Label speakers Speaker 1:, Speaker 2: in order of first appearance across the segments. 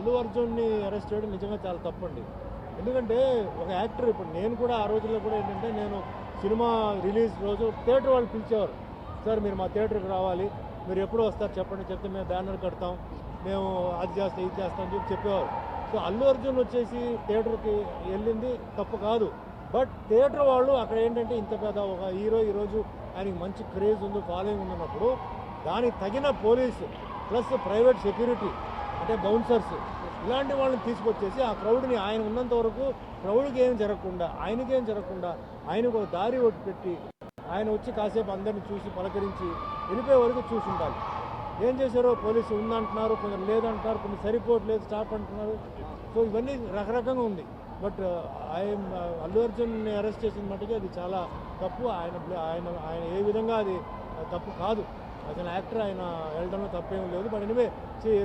Speaker 1: అల్లు అర్జున్ని అరెస్ట్ చేయడం నిజంగా చాలా తప్పండి. ఎందుకంటే ఒక యాక్టర్, ఇప్పుడు నేను కూడా ఆ రోజుల్లో కూడా ఏంటంటే, నేను సినిమా రిలీజ్ రోజు థియేటర్ వాళ్ళు పిలిచేవారు. సార్ మీరు మా థియేటర్కి రావాలి, మీరు ఎప్పుడు వస్తారు చెప్పండి, చెప్తే మేము బ్యానర్ కడతాం, మేము అది చేస్తాం ఇది చేస్తాం అని చెప్పేవారు. సో అల్లు అర్జున్ వచ్చేసి థియేటర్కి వెళ్ళింది తప్పు కాదు. బట్ థియేటర్ వాళ్ళు అక్కడ ఏంటంటే, ఇంత పెద్ద ఒక హీరో ఈరోజు ఆయనకి మంచి క్రేజ్ ఉంది, ఫాలోయింగ్ ఉన్నప్పుడు దానికి తగిన పోలీసు ప్లస్ ప్రైవేట్ సెక్యూరిటీ అంటే బౌన్సర్స్ ఇలాంటి వాళ్ళని తీసుకొచ్చేసి ఆ క్రౌడ్ని, ఆయన ఉన్నంత వరకు క్రౌడ్కి ఏం జరగకుండా, ఆయనకేం జరగకుండా ఆయనకు ఒక దారి ఒకటి పెట్టి ఆయన వచ్చి కాసేపు అందరిని చూసి పలకరించి వెళ్ళిపోయే వరకు చూసి ఉండాలి. ఏం చేశారో పోలీసు ఉందంటున్నారు, కొందరు లేదంటున్నారు, కొన్ని సరిపోవట్లేదు స్టాప్ అంటున్నారు. సో ఇవన్నీ రకరకంగా ఉంది. బట్ అల్లు అర్జున్ని అరెస్ట్ చేసిన మట్టుకి అది చాలా తప్పు. ఆయన ఆయన ఆయన ఏ విధంగా అది తప్పు కాదు. అతను యాక్టర్, ఆయన వెళ్ళడంలో తప్పేం లేదు. But anyway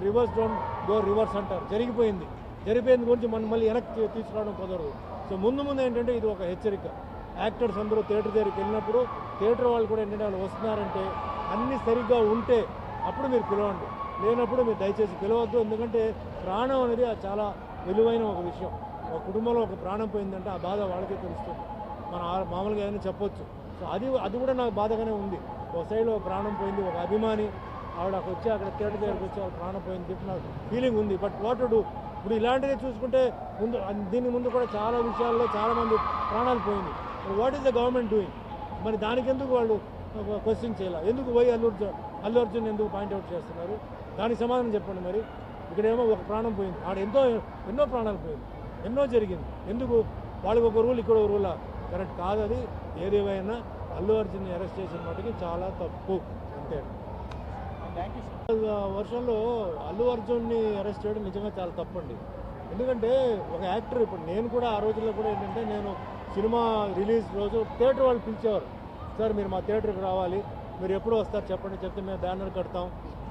Speaker 1: reverse don't go reverse అంటారు. జరిగిపోయింది గురించి మనం మళ్ళీ వెనక్కి తీసుకురావడం కుదరదు. సో ముందు ఏంటంటే ఇది ఒక హెచ్చరిక. యాక్టర్స్ అందరూ థియేటర్ దగ్గరికి వెళ్ళినప్పుడు థియేటర్ వాళ్ళు కూడా ఏంటంటే, వాళ్ళు వస్తున్నారంటే అన్నీ సరిగ్గా ఉంటే అప్పుడు మీరు పిలవండి, లేనప్పుడు మీరు దయచేసి పిలవద్దు. ఎందుకంటే ప్రాణం అనేది చాలా విలువైన ఒక విషయం. ఒక కుటుంబంలో ఒక ప్రాణం పోయిందంటే ఆ బాధ వాళ్ళకే తెలుస్తుంది. మనం మామూలుగా ఏదైనా చెప్పొచ్చు. సో అది కూడా నాకు బాధగానే ఉంది. ఒక సైడ్లో ప్రాణం పోయింది, ఒక అభిమాని ఆవిడ అక్కడ వచ్చి అక్కడ థియేటర్ దగ్గరికి వచ్చి వాళ్ళ ప్రాణం పోయింది చెప్పి నాకు ఫీలింగ్ ఉంది. But what to do? ఇప్పుడు ఇలాంటివి చూసుకుంటే దీని ముందు కూడా చాలా విషయాల్లో చాలామంది ప్రాణాలు పోయింది. What is the government doing? మరి దానికి ఎందుకు వాళ్ళు క్వశ్చన్ చేయాలి? ఎందుకు పోయి అల్లు అర్జున్ ఎందుకు పాయింట్అవుట్ చేస్తున్నారు? దానికి సమాధానం చెప్పండి. మరి ఇక్కడేమో ఒక ప్రాణం పోయింది, ఆడ ఎన్నో ప్రాణాలు పోయింది, ఎన్నో జరిగింది. ఎందుకు వాళ్ళకి ఒక రూల్, ఇక్కడ ఒక రూలా? కరెక్ట్ కాదు అది. ఏదేమైనా అల్లు అర్జున్ని అరెస్ట్ చేసిన మటుకి చాలా తప్పు, అంతే. వర్షంలో అల్లు అర్జున్ని అరెస్ట్ చేయడం నిజంగా చాలా తప్పండి. ఎందుకంటే ఒక యాక్టర్, ఇప్పుడు నేను కూడా ఆ రోజుల్లో కూడా ఏంటంటే, నేను సినిమా రిలీజ్ రోజు థియేటర్ వాళ్ళు పిలిచేవారు. సార్ మీరు మా థియేటర్కి రావాలి, మీరు ఎప్పుడు వస్తారు చెప్పండి, చెప్తే మేము బ్యానర్ కడతాం,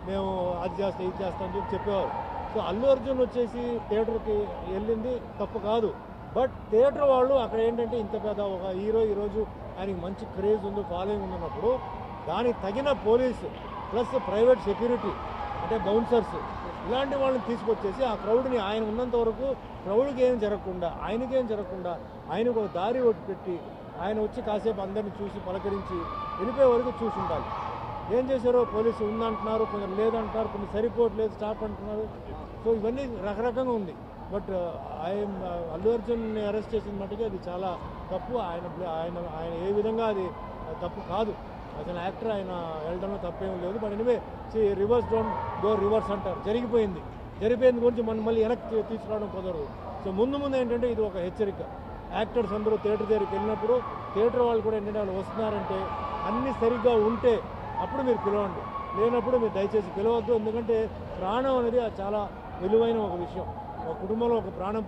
Speaker 1: మేము అది చేస్తాం ఇది చేస్తాం అని చెప్పేవారు. సో అల్లు అర్జున్ వచ్చేసి థియేటర్కి వెళ్ళింది తప్పు కాదు. బట్ థియేటర్ వాళ్ళు అక్కడ ఏంటంటే, ఇంత పెద్ద ఒక హీరో ఈరోజు ఆయనకి మంచి క్రేజ్ ఉంది, ఫాలోయింగ్ ఉన్నప్పుడు దానికి తగిన పోలీసు ప్లస్ ప్రైవేట్ సెక్యూరిటీ అంటే బౌన్సర్స్ ఇలాంటి వాళ్ళని తీసుకొచ్చేసి ఆ క్రౌడ్ని, ఆయన ఉన్నంత వరకు క్రౌడ్కి ఏం జరగకుండా, ఆయనకేం జరగకుండా ఆయనకు ఒక దారి ఒకటి పెట్టి ఆయన వచ్చి కాసేపు అందరిని చూసి పలకరించి వెళ్ళిపోయే వరకు చూసి ఉండాలి. ఏం చేశారో పోలీసు ఉందంటున్నారు, కొందరు లేదంటున్నారు, కొన్ని సరిపోవట్లేదు స్టాప్ అంటున్నారు. సో ఇవన్నీ రకరకంగా ఉంది. బట్ అల్లు అర్జున్ని అరెస్ట్ చేసిన మట్టుకి అది చాలా తప్పు. ఆయన ఏ విధంగా అది తప్పు కాదు. అతను యాక్టర్, ఆయన వెళ్ళడంలో తప్పేం లేదు. But anyway reverse don't go reverse అంటారు. జరిగిపోయింది గురించి మనం మళ్ళీ వెనక్కి తీసుకురావడం కుదరదు. సో ముందు ఏంటంటే ఇది ఒక హెచ్చరిక. యాక్టర్స్ అందరూ థియేటర్ దగ్గరికి వెళ్ళినప్పుడు థియేటర్ వాళ్ళు కూడా ఏంటంటే, వాళ్ళు వస్తున్నారంటే అన్నీ సరిగ్గా ఉంటే అప్పుడు మీరు పిలవండి, లేనప్పుడు మీరు దయచేసి పిలవద్దు. ఎందుకంటే ప్రాణం అనేది చాలా విలువైన ఒక విషయం. ఒక కుటుంబంలో ఒక ప్రాణం